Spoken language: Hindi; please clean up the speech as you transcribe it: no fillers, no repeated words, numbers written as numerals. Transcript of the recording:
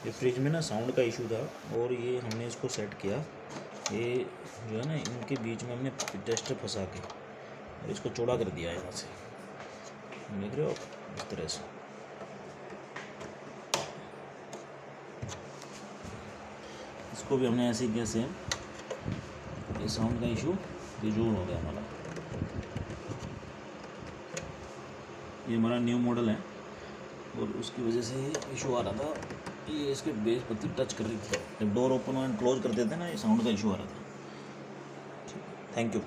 ये फ्रिज में ना साउंड का इशू था और ये हमने इसको सेट किया, ये जो है ना इनके बीच में हमने टेस्टर फंसा के और इसको चौड़ा कर दिया है यहाँ से, देख रहे हो इस तरह से। इसको भी हमने ऐसे किया सेम, ये साउंड का इशू रिजॉल्व हो गया हमारा। ये हमारा न्यू मॉडल है और उसकी वजह से ये इशू आ रहा था, ये इसके बेस पत्ती टच कर रही थी, जब डोर ओपन एंड क्लोज कर देते हैं ना, ये साउंड का इशू आ रहा था। Thank you.